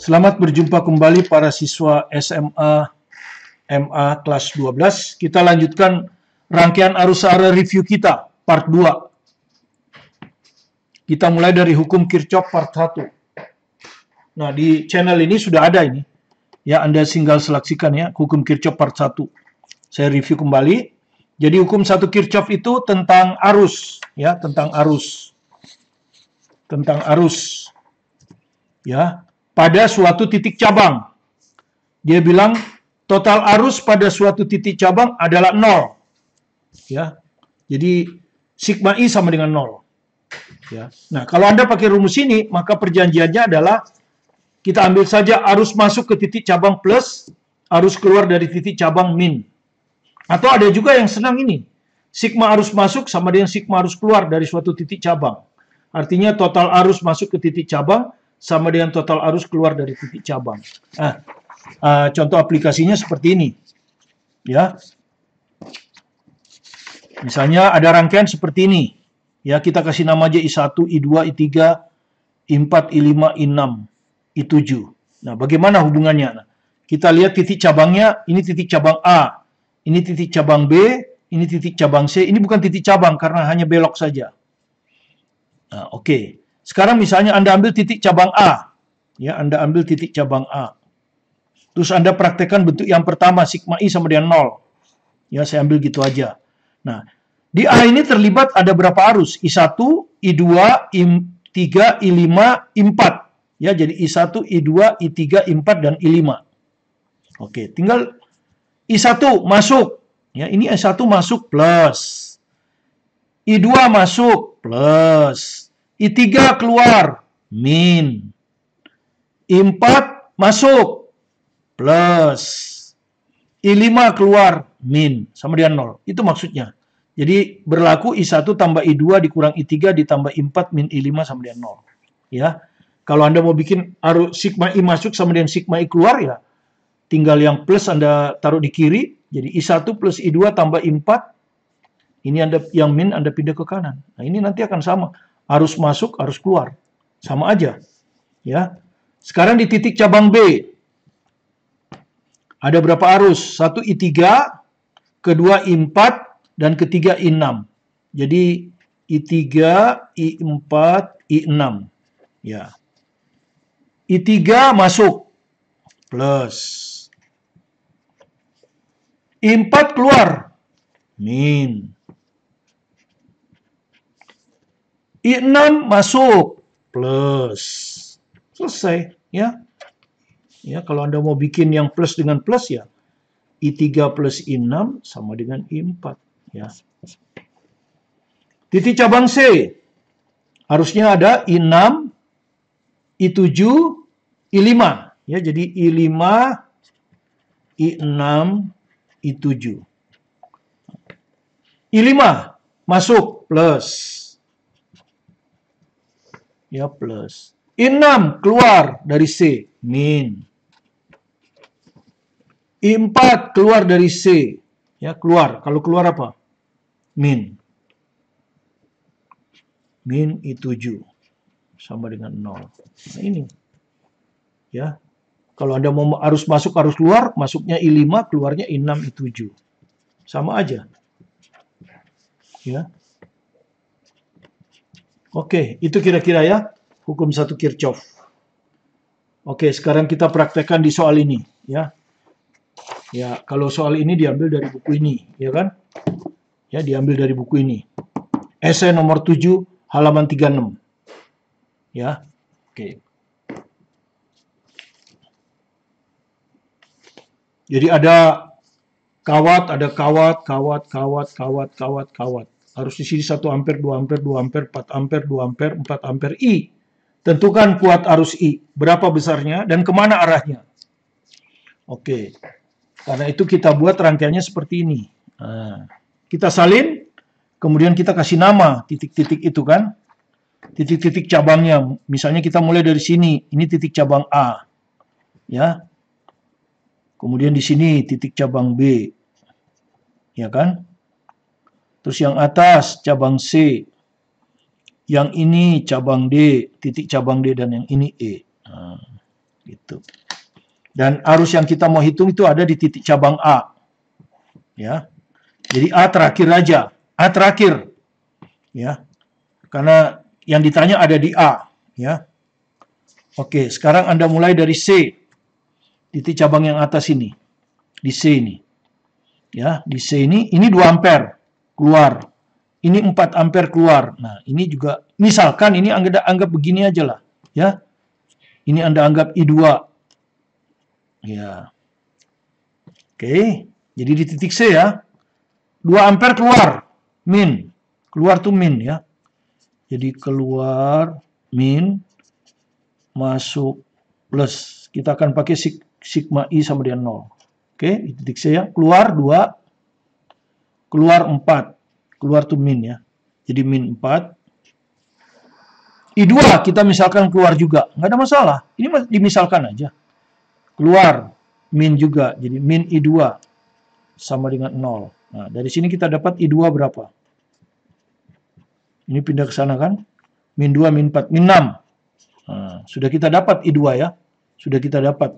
Selamat berjumpa kembali para siswa SMA MA kelas 12. Kita lanjutkan rangkaian arus arah review kita, part 2. Kita mulai dari hukum Kirchhoff part 1. Nah, di channel ini sudah ada ini. Ya, Anda tinggal seleksikan ya, hukum Kirchhoff part 1. Saya review kembali. Jadi hukum 1 Kirchhoff itu tentang arus, ya, tentang arus. Tentang arus. Ya, pada suatu titik cabang. Dia bilang total arus pada suatu titik cabang adalah 0. Ya. Jadi sigma I sama dengan 0. Ya. Nah, kalau Anda pakai rumus ini, maka perjanjiannya adalah kita ambil saja arus masuk ke titik cabang plus, arus keluar dari titik cabang min. Atau ada juga yang senang ini. Sigma arus masuk sama dengan sigma arus keluar dari suatu titik cabang. Artinya total arus masuk ke titik cabang sama dengan total arus keluar dari titik cabang. Nah, contoh aplikasinya seperti ini. Ya. Misalnya ada rangkaian seperti ini. Ya, kita kasih nama aja I1, I2, I3, I4, I5, I6, I7. Nah, bagaimana hubungannya? Nah, kita lihat titik cabangnya, ini titik cabang A, ini titik cabang B, ini titik cabang C. Ini bukan titik cabang karena hanya belok saja. Nah, oke. Sekarang misalnya Anda ambil titik cabang A. Ya, Anda ambil titik cabang A. Terus Anda praktekkan bentuk yang pertama, sigma I sama dengan 0. Ya, saya ambil gitu aja. Nah, di A ini terlibat ada berapa arus? I1, I2, I3, I5, I4. Ya, jadi I1, I2, I3, I4, dan I5. Oke, tinggal I1 masuk. Ya, ini I1 masuk plus. I2 masuk plus. I3 keluar, min. I4 masuk, plus. I5 keluar, min. Sama dengan 0. Itu maksudnya. Jadi berlaku I1 tambah I2 dikurang I3 ditambah I4 min I5 sama dengan 0. Ya. Kalau Anda mau bikin arus sigma I masuk sama dengan sigma I keluar, ya tinggal yang plus Anda taruh di kiri. Jadi I1 plus I2 tambah I4. Ini Anda yang min Anda pindah ke kanan. Nah, ini nanti akan sama. Arus masuk, arus keluar. Sama aja. Ya. Sekarang di titik cabang B. Ada berapa arus? 1 I3, kedua I4, dan ketiga I6. Jadi I3, I4, I6. Ya. I3 masuk. Plus. I4 keluar. Min. I6 masuk, plus. Selesai, ya. Ya, kalau Anda mau bikin yang plus dengan plus, ya. I3 plus I6 sama dengan I4, ya. Titik cabang C. Harusnya ada I6, I7, I5. Ya, jadi I5, I6, I7. I5 masuk, plus. Ya, plus. I6 keluar dari C, min. I4 keluar dari C. Ya, keluar. Kalau keluar apa? Min. Min I7. Sama dengan 0. Nah, ini. Ya. Kalau Anda mau arus masuk, arus keluar, masuknya I5, keluarnya I6, I7. Sama aja. Ya. Oke, itu kira-kira ya, hukum 1 Kirchhoff. Oke, sekarang kita praktekkan di soal ini, ya. Ya, kalau soal ini diambil dari buku ini, ya kan? Ya, diambil dari buku ini. Esai nomor 7, halaman 36. Ya, oke. Jadi ada kawat, kawat. Harus di sini 1 ampere, 2 ampere, 2 ampere, 4 ampere, 2 ampere, 4 ampere I. Tentukan kuat arus I. Berapa besarnya dan kemana arahnya. Oke. Karena itu kita buat rangkaiannya seperti ini. Nah, kita salin, kemudian kita kasih nama titik-titik itu kan. Titik-titik cabangnya. Misalnya kita mulai dari sini. Ini titik cabang A. Ya. Kemudian di sini titik cabang B. Ya kan? Terus yang atas cabang C. Yang ini cabang D, titik cabang D, dan yang ini E. Nah, Gitu. Dan arus yang kita mau hitung itu ada di titik cabang A. Ya. Jadi A terakhir aja. A terakhir. Ya. Karena yang ditanya ada di A, ya. Oke, sekarang Anda mulai dari C. Titik cabang yang atas ini. Di C ini. Ya, di C ini 2 ampere keluar. Ini 4 ampere keluar. Nah, ini juga misalkan ini anggap begini aja lah, ya. Ini Anda anggap I2. Ya. Oke, jadi di titik C ya. 2 ampere keluar, min. Keluar tuh min ya. Jadi keluar min masuk plus. Kita akan pakai sigma I sama dengan 0. Oke, di titik C ya. Keluar 2, keluar 4. Keluar tuh min ya. Jadi min 4. I2 kita misalkan keluar juga. Nggak ada masalah. Ini dimisalkan aja. Keluar min juga. Jadi min I2 sama dengan 0. Nah, dari sini kita dapat I2 berapa? Ini pindah ke sana kan? Min 2, min 4, min 6. Nah, sudah kita dapat I2 ya. Sudah kita dapat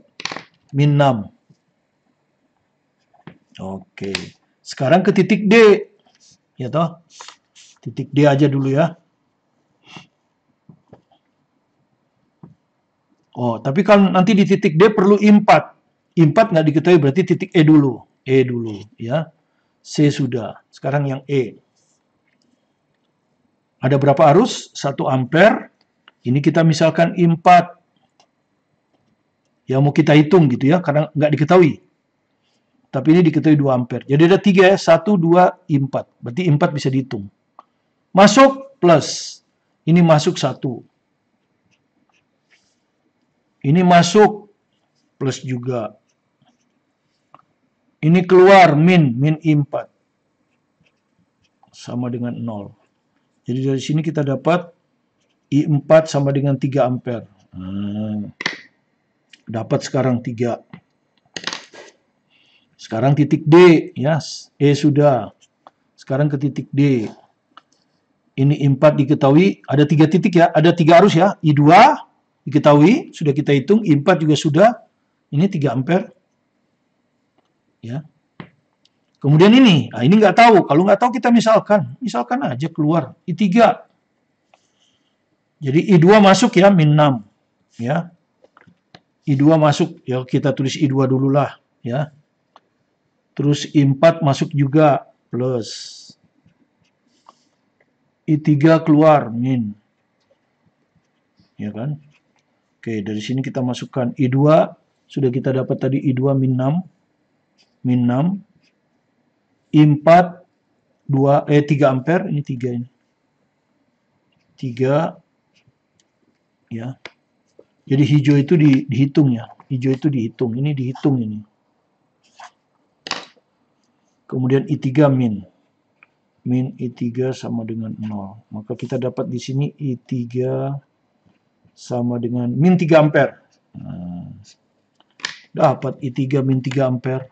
min 6. Oke. Sekarang ke titik D. Ya toh? Titik D aja dulu ya. Oh, tapi kalau nanti di titik D perlu I4. I4 nggak diketahui, berarti titik E dulu. E dulu ya. C sudah. Sekarang yang E. Ada berapa arus? 1 ampere. Ini kita misalkan I4. Yang mau kita hitung gitu ya, karena nggak diketahui. Tapi ini diketahui 2 ampere. Jadi ada 3 ya, 1, 2, I4. Berarti I4 bisa dihitung. Masuk plus. Ini masuk 1. Ini masuk plus juga. Ini keluar min I4. Sama dengan 0. Jadi dari sini kita dapat I4 sama dengan 3 ampere. Dapat sekarang 3. Sekarang titik D, ya. E sudah. Sekarang ke titik D. Ini I4 diketahui, ada 3 titik ya, ada 3 arus ya. I2 diketahui, sudah kita hitung, I4 juga sudah. Ini 3 ampere. Ya. Kemudian ini, nah ini nggak tahu. Kalau nggak tahu kita misalkan aja keluar I3. Jadi I2 masuk ya, min 6. Ya. I2 masuk, ya kita tulis I2 dulu lah. Ya. Terus I4 masuk juga, plus. I3 keluar, min. Ya kan? Oke, dari sini kita masukkan I2. Sudah kita dapat tadi I2 min 6. Min 6. I4 3 ampere, ini 3 ini. 3 ya. Jadi hijau itu dihitung ya. Hijau itu dihitung, ini dihitung ini. Kemudian I3 min. Min I3 sama dengan 0. Maka kita dapat di sini I3 sama dengan min 3 ampere. Nah, dapat I3 min 3 ampere.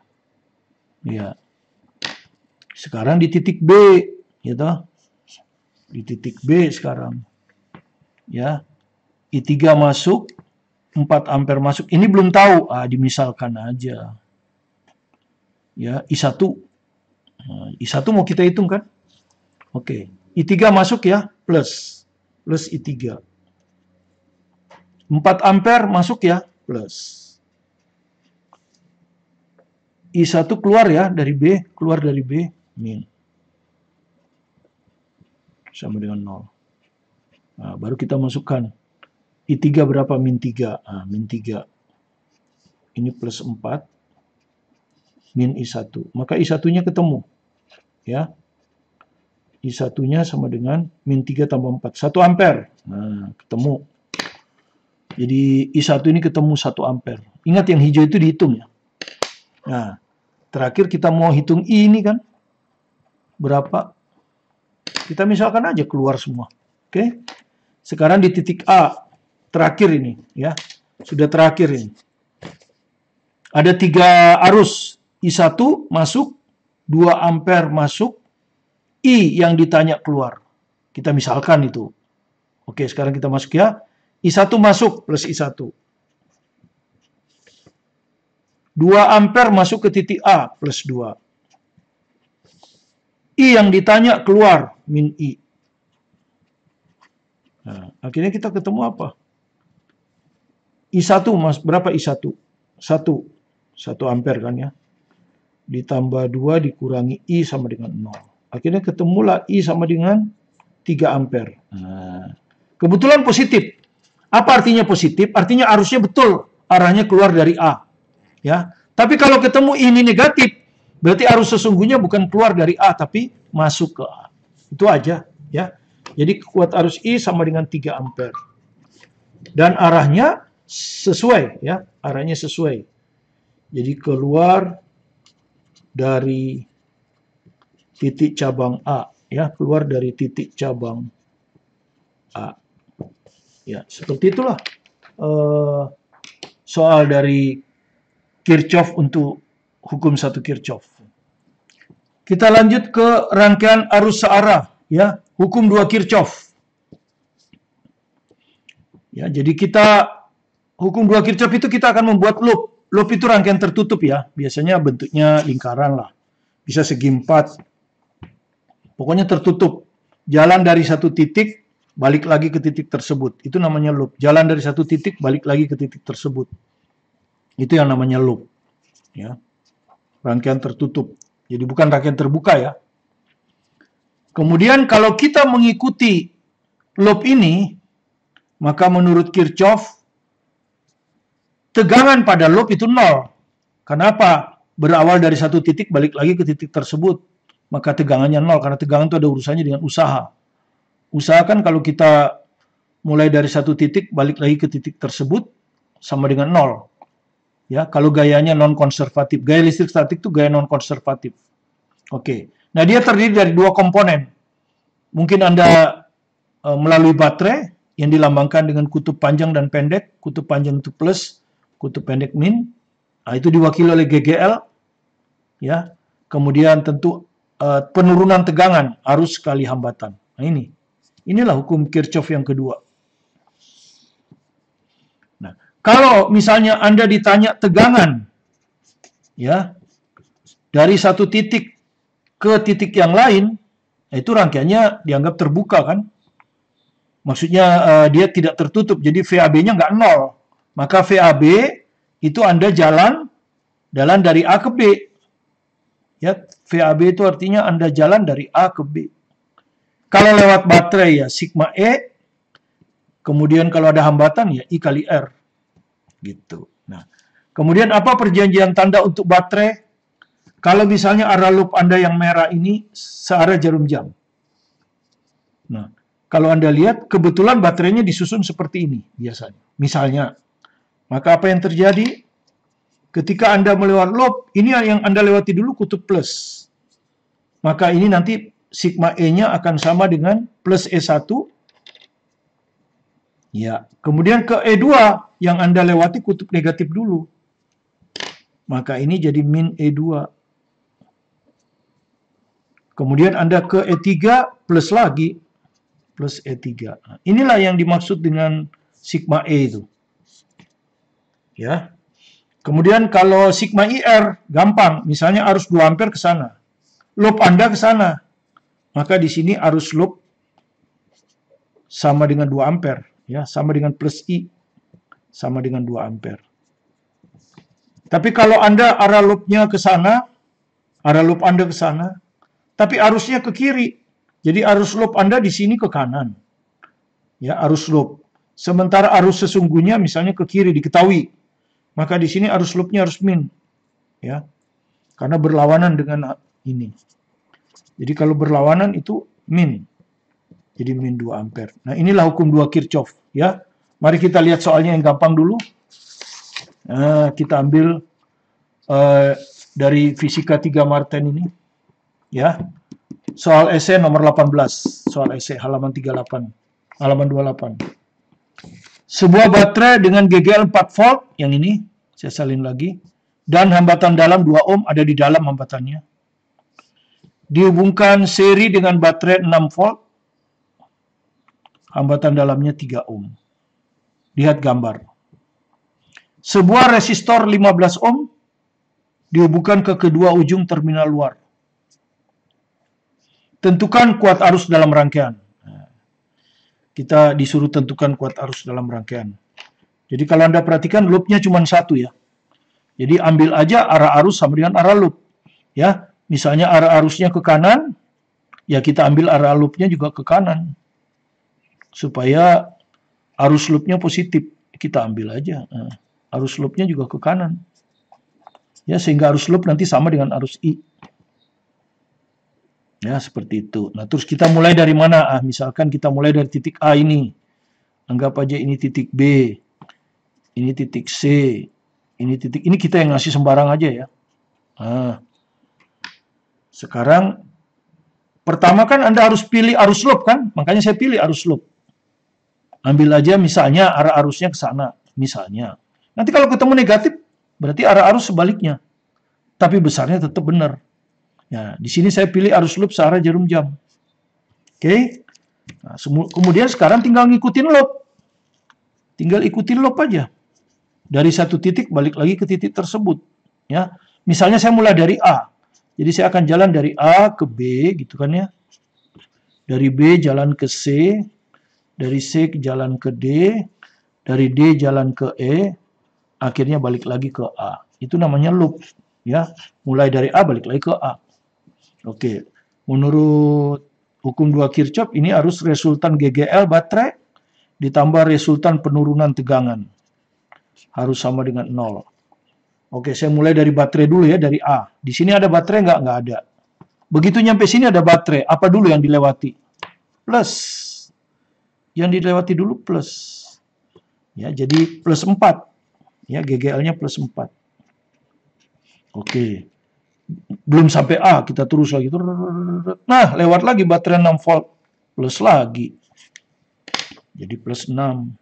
Ya. Sekarang di titik B, gitu. Di titik B sekarang. Ya. I3 masuk, 4 ampere masuk. Ini belum tahu, dimisalkan aja. Ya, I1. Nah, I1 mau kita hitung kan? Oke. I3 masuk ya, plus. Plus I3. 4 ampere masuk ya, plus. I1 keluar ya dari B, keluar dari B, min. Sama dengan 0. Nah, baru kita masukkan. I3 berapa? Min 3. Nah, min 3. Ini plus 4. Min I1. Maka I1-nya ketemu. Ya. I1-nya sama dengan min 3 tambah 4. 1 ampere. Nah, ketemu. Jadi I1 ini ketemu 1 ampere. Ingat yang hijau itu dihitung ya. Nah, terakhir kita mau hitung I ini kan. Berapa? Kita misalkan aja keluar semua. Oke. Sekarang di titik A. Terakhir ini. Ya. Sudah terakhir ini. Ada 3 arus. I1 masuk. 2 ampere masuk. I yang ditanya keluar. Kita misalkan itu. Oke, sekarang kita masuk ya. I1 masuk plus I1. 2 ampere masuk ke titik A plus 2. I yang ditanya keluar min I. Nah, akhirnya kita ketemu apa? I1 mas, berapa I1? 1 ampere kan ya. Ditambah 2 dikurangi I sama dengan 0. Akhirnya ketemulah I sama dengan 3 ampere. Nah, kebetulan positif. Apa artinya positif? Artinya arusnya betul arahnya keluar dari A. Ya. Tapi kalau ketemu ini negatif, berarti arus sesungguhnya bukan keluar dari A tapi masuk ke A. Itu aja ya. Jadi kuat arus I sama dengan 3 ampere. Dan arahnya sesuai ya, arahnya sesuai. Jadi keluar dari titik cabang A ya, keluar dari titik cabang A. Ya, seperti itulah soal dari Kirchhoff untuk hukum 1 Kirchhoff. Kita lanjut ke rangkaian arus searah ya, hukum 2 Kirchhoff. Ya, jadi kita hukum 2 Kirchhoff itu kita akan membuat loop. Loop itu rangkaian tertutup ya, biasanya bentuknya lingkaran lah. Bisa segi 4. Pokoknya tertutup. Jalan dari satu titik balik lagi ke titik tersebut. Itu namanya loop. Jalan dari satu titik balik lagi ke titik tersebut. Itu yang namanya loop. Ya. Rangkaian tertutup. Jadi bukan rangkaian terbuka ya. Kemudian kalau kita mengikuti loop ini, maka menurut Kirchhoff, tegangan pada loop itu 0. Kenapa? Berawal dari satu titik balik lagi ke titik tersebut. Maka tegangannya 0. Karena tegangan itu ada urusannya dengan usaha. Usaha kan kalau kita mulai dari satu titik balik lagi ke titik tersebut sama dengan 0. Ya, kalau gayanya non konservatif, gaya listrik statik itu gaya non konservatif. Oke. Nah, dia terdiri dari 2 komponen. Mungkin Anda melalui baterai yang dilambangkan dengan kutub panjang dan pendek, kutub panjang itu plus, kutub pendek min. Nah, itu diwakili oleh GGL. Ya. Kemudian tentu penurunan tegangan arus kali hambatan. Nah, inilah hukum Kirchhoff yang kedua. Kalau misalnya Anda ditanya tegangan, ya, dari satu titik ke titik yang lain, itu rangkaiannya dianggap terbuka kan? Maksudnya dia tidak tertutup, jadi VAB-nya nggak 0. Maka VAB itu Anda jalan dari A ke B. Ya, VAB itu artinya Anda jalan dari A ke B. Kalau lewat baterai ya sigma E, kemudian kalau ada hambatan ya I kali R. Gitu. Nah, kemudian apa perjanjian tanda untuk baterai? Kalau misalnya arah loop Anda yang merah ini searah jarum jam. Nah, kalau Anda lihat kebetulan baterainya disusun seperti ini biasanya. Misalnya, maka apa yang terjadi? Ketika Anda melewati loop, ini yang Anda lewati dulu kutub plus. Maka ini nanti sigma E-nya akan sama dengan plus E1. Ya, kemudian ke E2 yang Anda lewati kutub negatif dulu. Maka ini jadi min E2. Kemudian Anda ke E3 plus lagi, plus E3. Nah, inilah yang dimaksud dengan sigma E itu. Ya. Kemudian kalau sigma IR, gampang. Misalnya arus 2 ampere ke sana. Loop Anda ke sana. Maka di sini arus loop sama dengan 2 ampere. Ya, sama dengan plus I, sama dengan 2 ampere. Tapi kalau Anda arah loopnya ke sana, arah loop Anda ke sana, tapi arusnya ke kiri. Jadi arus loop Anda di sini ke kanan. Ya, arus loop. Sementara arus sesungguhnya misalnya ke kiri diketahui. Maka di sini arus loopnya harus min. Ya. Karena berlawanan dengan ini. Jadi kalau berlawanan itu min. Jadi min 2 ampere. Nah, inilah hukum 2 Kirchhoff. Ya. Mari kita lihat soalnya yang gampang dulu. Nah, kita ambil dari Fisika 3 Martin ini. Ya. Soal esai nomor 18. Soal esai halaman 38. Halaman 28. Sebuah baterai dengan GGL 4 volt. Yang ini. Saya salin lagi. Dan hambatan dalam 2 ohm ada di dalam hambatannya. Dihubungkan seri dengan baterai 6 volt. Hambatan dalamnya 3 ohm. Lihat gambar. Sebuah resistor 15 ohm dihubungkan ke kedua ujung terminal luar. Tentukan kuat arus dalam rangkaian. Kita disuruh tentukan kuat arus dalam rangkaian. Jadi kalau Anda perhatikan loopnya cuma satu ya. Jadi ambil aja arah arus sama dengan arah loop. Ya, misalnya arah arusnya ke kanan, ya kita ambil arah loopnya juga ke kanan. Supaya arus loopnya positif, kita ambil aja. Arus loopnya juga ke kanan. Ya, sehingga arus loop nanti sama dengan arus I. Ya, seperti itu. Nah, terus kita mulai dari mana? Misalkan kita mulai dari titik A ini. Anggap aja ini titik B. Ini titik C. Ini titik, ini kita yang ngasih sembarang aja ya. Nah, sekarang, pertama kan Anda harus pilih arus loop kan? Makanya saya pilih arus loop. Ambil aja misalnya arah arusnya ke sana. Misalnya. Nanti kalau ketemu negatif, berarti arah arus sebaliknya. Tapi besarnya tetap benar. Ya, di sini saya pilih arus loop searah jarum jam. Oke. Nah, kemudian sekarang tinggal ngikutin loop. Tinggal ikutin loop aja. Dari satu titik balik lagi ke titik tersebut. Ya, misalnya saya mulai dari A. Jadi saya akan jalan dari A ke B gitu kan ya. Dari B jalan ke C, dari C jalan ke D, dari D jalan ke E, akhirnya balik lagi ke A. Itu namanya loop ya. Mulai dari A balik lagi ke A. Oke. Menurut hukum 2 Kirchhoff ini arus resultan GGL baterai ditambah resultan penurunan tegangan. Harus sama dengan 0. Oke, saya mulai dari baterai dulu ya, dari A. Di sini ada baterai nggak? Nggak ada. Begitu nyampe sini ada baterai. Apa dulu yang dilewati? Plus. Yang dilewati dulu plus. Ya, jadi plus 4. Ya, GGL-nya plus 4. Oke. Belum sampai A, kita terus lagi. Nah, lewat lagi baterai 6 volt. Plus lagi. Jadi plus 6.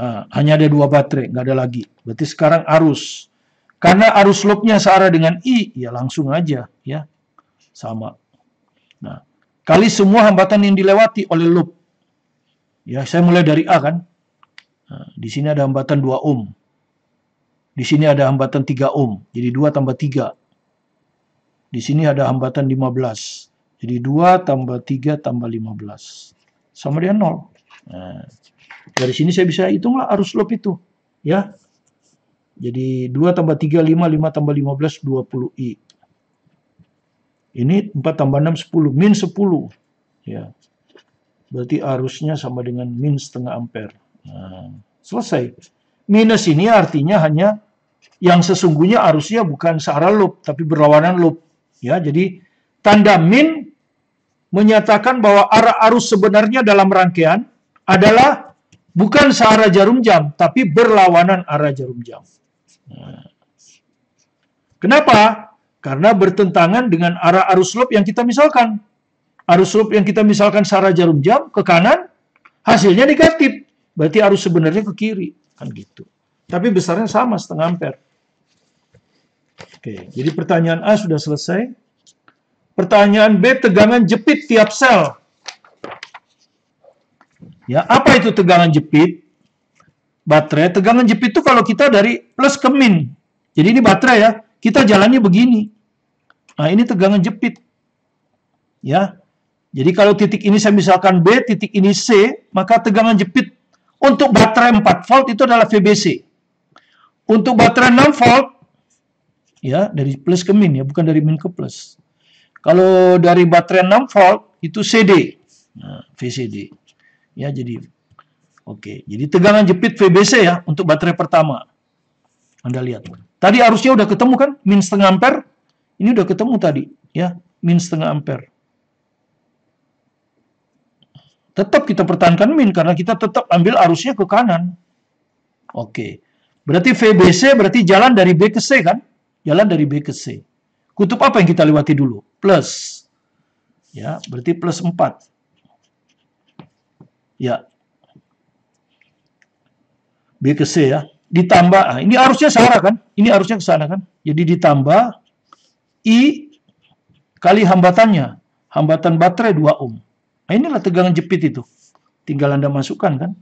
Nah, hanya ada 2 baterai, nggak ada lagi. Berarti sekarang arus. Karena arus loopnya searah dengan I, ya langsung aja. Ya, sama. Nah, kali semua hambatan yang dilewati oleh loop. Ya, saya mulai dari A kan. Nah, di sini ada hambatan 2 ohm. Di sini ada hambatan 3 ohm. Jadi 2 tambah 3. Di sini ada hambatan 15. Jadi 2 tambah 3 tambah 15. Sama dengan 0. Nah, dari sini saya bisa hitunglah arus loop itu. Ya. Jadi 2 tambah 3, 5. 5 tambah 15, 20 I. Ini 4 tambah 6, 10. Min 10. Ya. Berarti arusnya sama dengan min setengah ampere. Nah, selesai. Minus ini artinya hanya yang sesungguhnya arusnya bukan searah loop, tapi berlawanan loop. Ya, jadi tanda min menyatakan bahwa arah arus sebenarnya dalam rangkaian adalah bukan searah jarum jam, tapi berlawanan arah jarum jam. Nah. Kenapa? Karena bertentangan dengan arah arus loop yang kita misalkan. Arus loop yang kita misalkan searah jarum jam ke kanan, hasilnya negatif. Berarti arus sebenarnya ke kiri. Kan gitu. Tapi besarnya sama, setengah ampere. Oke, jadi pertanyaan A sudah selesai. Pertanyaan B, tegangan jepit tiap sel. Ya, apa itu tegangan jepit? Baterai, tegangan jepit itu kalau kita dari plus ke min. Jadi ini baterai ya, kita jalannya begini. Nah, ini tegangan jepit. Ya. Jadi kalau titik ini saya misalkan B, titik ini C, maka tegangan jepit untuk baterai 4 volt itu adalah VBC. Untuk baterai 6 volt, ya dari plus ke min ya, bukan dari min ke plus. Kalau dari baterai 6 volt itu CD, nah, VCD. Ya jadi, oke. Jadi tegangan jepit VBC ya untuk baterai pertama. Anda lihat. Tadi arusnya udah ketemu kan, min setengah ampere. Ini udah ketemu tadi, ya min setengah ampere. Tetap kita pertahankan min karena kita tetap ambil arusnya ke kanan. Oke. Berarti VBC berarti jalan dari B ke C kan? Jalan dari B ke C. Kutub apa yang kita lewati dulu? Plus. Ya, berarti plus 4. Ya. B ke C ya. Ditambah, nah ini arusnya searah kan? Ini arusnya ke sana kan? Jadi ditambah I kali hambatannya. Hambatan baterai 2 ohm. Nah, inilah tegangan jepit itu. Tinggal Anda masukkan kan.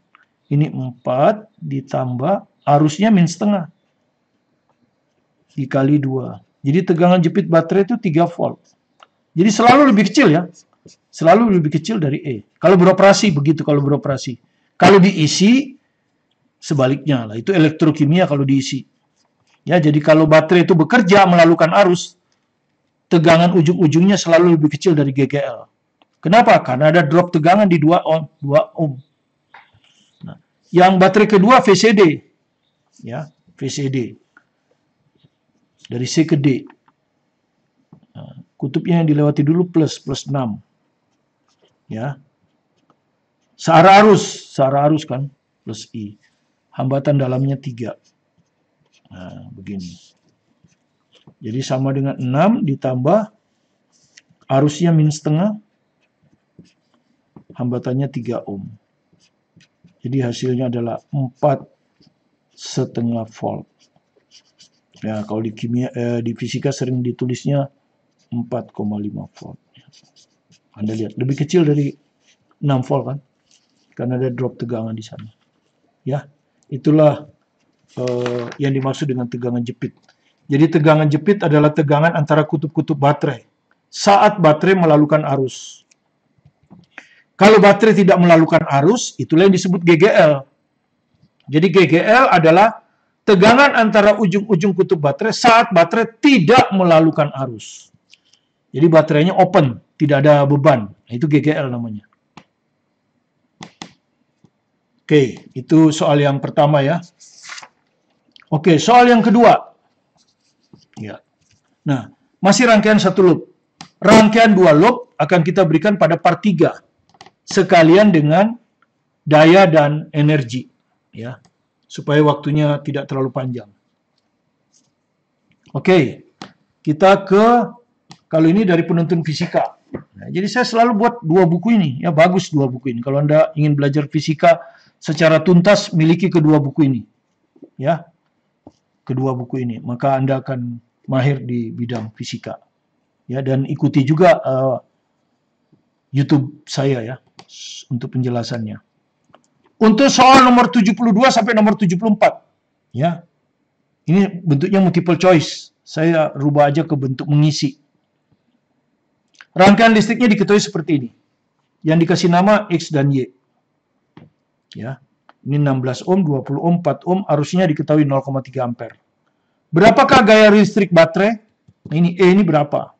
Ini 4 ditambah arusnya min setengah. dikali 2. Jadi tegangan jepit baterai itu 3 volt. Jadi selalu lebih kecil ya. Selalu lebih kecil dari E. Kalau beroperasi begitu, kalau beroperasi. Kalau diisi sebaliknya lah, itu elektrokimia kalau diisi. Ya, jadi kalau baterai itu bekerja melalukan arus, tegangan ujung-ujungnya selalu lebih kecil dari GGL. Kenapa? Karena ada drop tegangan di 2 ohm. 2 ohm. Nah, yang baterai kedua VCD. Ya, VCD. Dari C ke D. Nah, kutubnya yang dilewati dulu plus 6. Ya. Searah arus kan, plus I. Hambatan dalamnya 3. Nah, begini. Jadi sama dengan 6 ditambah arusnya min setengah, hambatannya 3 ohm. Jadi hasilnya adalah 4,5 volt. Ya, kalau di kimia, di fisika sering ditulisnya 4,5 volt. Anda lihat, lebih kecil dari 6 volt kan? Karena ada drop tegangan di sana. Ya, itulah yang dimaksud dengan tegangan jepit. Jadi tegangan jepit adalah tegangan antara kutub-kutub baterai saat baterai melalukan arus. Kalau baterai tidak melalukan arus, itulah yang disebut GGL. Jadi GGL adalah tegangan antara ujung-ujung kutub baterai saat baterai tidak melalukan arus. Jadi baterainya open, tidak ada beban. Itu GGL namanya. Oke, itu soal yang pertama ya. Oke, soal yang kedua. Ya. Nah, masih rangkaian satu loop. Rangkaian 2 loop akan kita berikan pada part 3. Sekalian dengan daya dan energi. Ya, supaya waktunya tidak terlalu panjang. Oke, kita ke, kalau ini dari penuntun fisika. Nah, jadi saya selalu buat 2 buku ini. Ya, bagus 2 buku ini. Kalau Anda ingin belajar fisika secara tuntas, miliki kedua buku ini. Ya, kedua buku ini. Maka Anda akan mahir di bidang fisika. Ya, dan ikuti juga YouTube saya ya, untuk penjelasannya. Untuk soal nomor 72 sampai nomor 74. Ya, ini bentuknya multiple choice. Saya rubah aja ke bentuk mengisi. Rangkaian listriknya diketahui seperti ini. Yang dikasih nama X dan Y. Ya, ini 16 ohm, 20 ohm, 4 ohm, arusnya diketahui 0,3 ampere. Berapakah gaya listrik baterai? Nah, ini E ini berapa?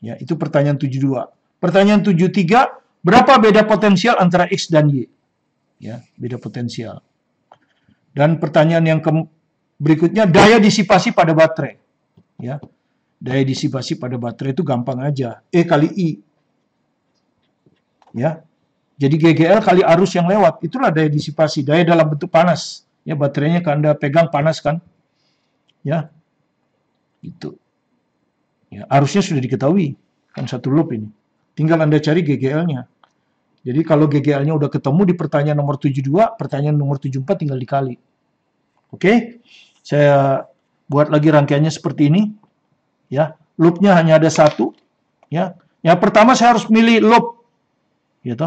Ya, itu pertanyaan 72. Pertanyaan 73, berapa beda potensial antara X dan Y? Ya, beda potensial. Dan pertanyaan yang berikutnya, daya disipasi pada baterai. Ya, daya disipasi pada baterai itu gampang aja. E kali I. Ya, jadi GGL kali arus yang lewat, itulah daya disipasi. Daya dalam bentuk panas. Ya, baterainya kalau Anda pegang panas kan? Ya, itu. Ya, arusnya sudah diketahui. Kan satu loop ini. Tinggal Anda cari GGL-nya. Jadi kalau GGL-nya udah ketemu di pertanyaan nomor 72, pertanyaan nomor 74 tinggal dikali. Oke? Saya buat lagi rangkaiannya seperti ini. Ya, loop-nya hanya ada 1. Ya. Yang pertama saya harus milih loop. Gitu.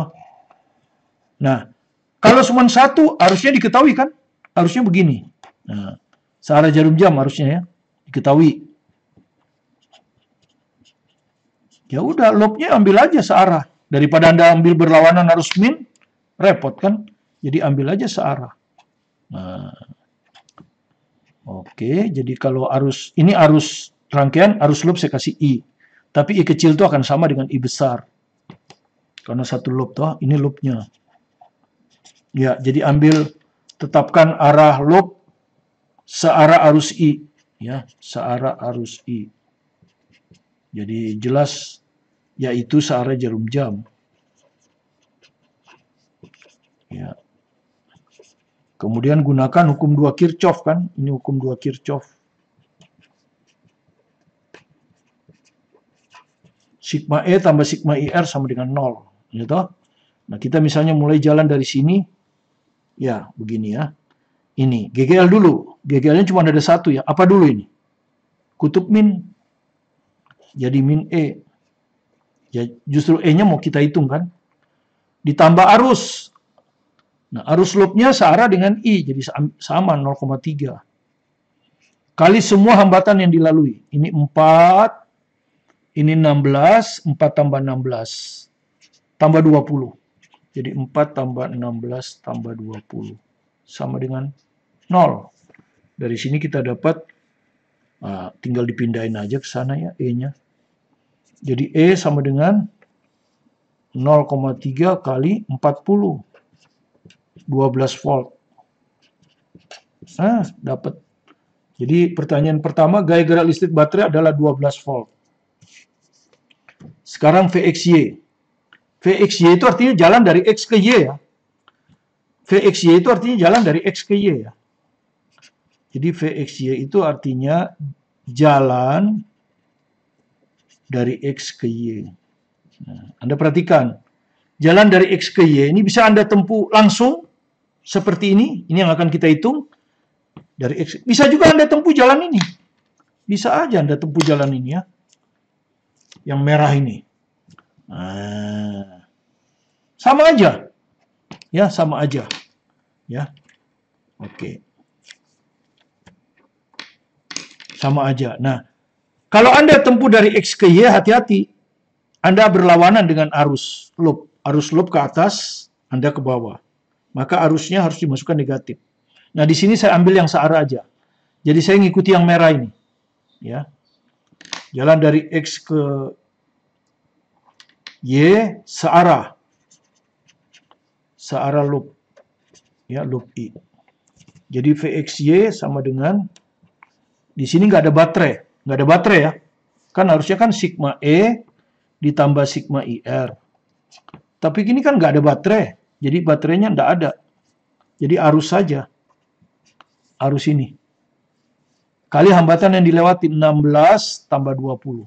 Nah, kalau cuma 1, arusnya diketahui kan? Harusnya begini. Nah, searah jarum jam harusnya ya. Diketahui. Ya udah, loopnya ambil aja searah. Daripada Anda ambil berlawanan arus min, repot kan? Jadi ambil aja searah. Nah, oke, jadi kalau arus, ini arus rangkaian, arus loop saya kasih I. Tapi I kecil itu akan sama dengan I besar. Karena satu loop toh, ini loopnya. Ya, jadi ambil, tetapkan arah loop searah arus I. Ya, searah arus I. Jadi jelas yaitu searah jarum jam. Ya. Kemudian gunakan hukum 2 Kirchhoff kan? Ini hukum 2 Kirchhoff. Sigma E tambah sigma IR sama dengan 0. Gitu. Nah, kita misalnya mulai jalan dari sini. Ya, begini ya. Ini, GGL dulu. GGL-nya cuma ada 1 ya. Apa dulu ini? Kutub min. Jadi min E. Ya, justru E-nya mau kita hitung kan. Ditambah arus. Nah, arus loopnya searah dengan I. Jadi sama 0,3. kali semua hambatan yang dilalui. Ini 4, ini 16, 4 tambah 16, tambah 20. Jadi 4 tambah 16 tambah 20, sama dengan 0. Dari sini kita dapat, tinggal dipindahin aja ke sana ya, E-nya. Jadi E sama dengan 0,3 kali 40, 12 volt. Dapat. Jadi pertanyaan pertama, gaya gerak listrik baterai adalah 12 volt. Sekarang VXY. VXY itu artinya jalan dari X ke Y ya. VXY itu artinya jalan dari X ke Y ya. Jadi VXY itu artinya jalan dari X ke Y. Nah, Anda perhatikan, jalan dari X ke Y ini bisa Anda tempuh langsung seperti ini yang akan kita hitung. Dari X. Bisa juga Anda tempuh jalan ini. Bisa aja Anda tempuh jalan ini ya. Yang merah ini. Sama aja. Ya, sama aja. Ya. Oke. Sama aja. Nah, kalau Anda tempuh dari X ke Y, hati-hati. Anda berlawanan dengan arus loop. Arus loop ke atas, Anda ke bawah. Maka arusnya harus dimasukkan negatif. Nah, di sini saya ambil yang searah aja. Jadi saya ngikuti yang merah ini. Ya. Jalan dari X ke Y searah. Searah loop. Ya, loop I. Jadi VXY sama dengan, di sini nggak ada baterai. Nggak ada baterai ya. Kan harusnya kan sigma E ditambah sigma IR. Tapi gini kan nggak ada baterai. Jadi baterainya nggak ada. Jadi arus saja. Arus ini. Kali hambatan yang dilewati 16 tambah 20.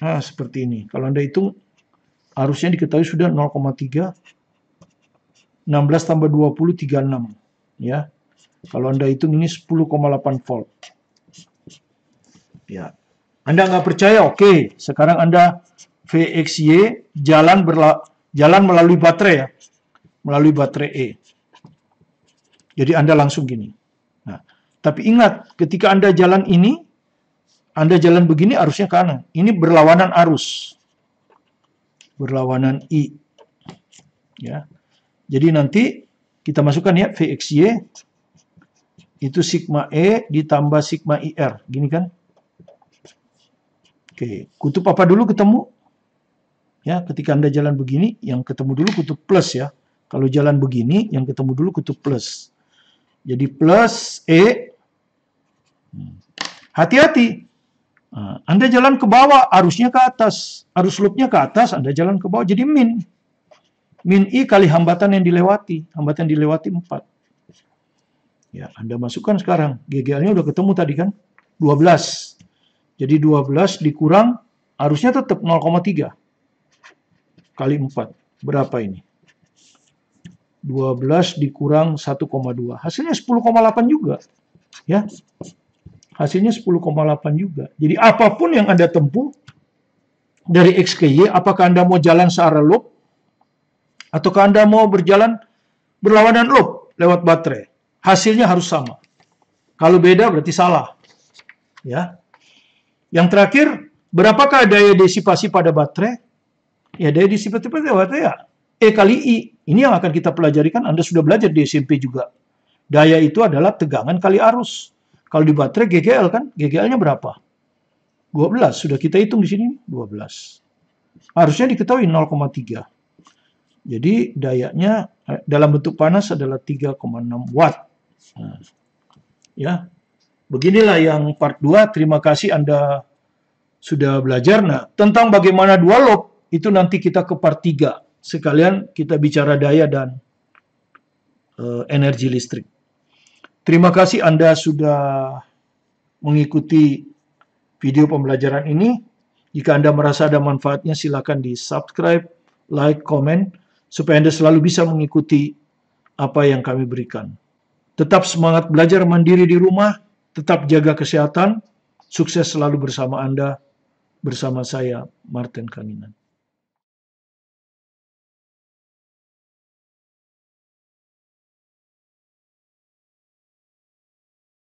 Nah, seperti ini. Kalau Anda hitung, arusnya diketahui sudah 0,3. 16 tambah 20, 36. Ya. Kalau Anda hitung ini 10,8 volt. Ya. Anda nggak percaya? Oke. Sekarang Anda VXY jalan melalui baterai ya. Melalui baterai E. Jadi Anda langsung gini. Nah, tapi ingat, ketika Anda jalan ini, Anda jalan begini arusnya kanan. Ini berlawanan arus. Berlawanan I. Ya. Jadi nanti kita masukkan ya VXY itu sigma E ditambah sigma IR. Gini kan? Oke, kutub apa dulu ketemu? Ya, ketika Anda jalan begini, yang ketemu dulu kutub plus ya. Kalau jalan begini, yang ketemu dulu kutub plus. Jadi plus E. Hati-hati. Anda jalan ke bawah, arusnya ke atas. Arus loopnya ke atas, Anda jalan ke bawah. Jadi min. Min I kali hambatan yang dilewati. Hambatan yang dilewati 4. Ya, Anda masukkan sekarang. GGL-nya udah ketemu tadi kan? 12. Jadi 12 dikurang, arusnya tetap 0,3. Kali 4. Berapa ini? 12 dikurang 1,2. Hasilnya 10,8 juga. Ya. Hasilnya 10,8 juga. Jadi apapun yang Anda tempuh dari X ke Y, apakah Anda mau jalan searah loop ataukah Anda mau berjalan berlawanan loop lewat baterai, hasilnya harus sama. Kalau beda berarti salah. Ya. Yang terakhir, berapakah daya disipasi pada baterai? Ya, daya disipasi pada baterai ya E kali I. Ini yang akan kita pelajari kan, Anda sudah belajar di SMP juga. Daya itu adalah tegangan kali arus. Kalau di baterai GGL kan, GGL-nya berapa? 12, sudah kita hitung di sini, 12. Harusnya diketahui 0,3. Jadi dayanya dalam bentuk panas adalah 3,6 watt. Nah, ya, beginilah yang part 2. Terima kasih Anda sudah belajar. Nah, tentang bagaimana dual loop, itu nanti kita ke part 3. Sekalian kita bicara daya dan energi listrik. Terima kasih Anda sudah mengikuti video pembelajaran ini. Jika Anda merasa ada manfaatnya, silakan di subscribe, like, komen, supaya Anda selalu bisa mengikuti apa yang kami berikan. Tetap semangat belajar mandiri di rumah, tetap jaga kesehatan, sukses selalu bersama Anda, bersama saya, Martin Kaninan.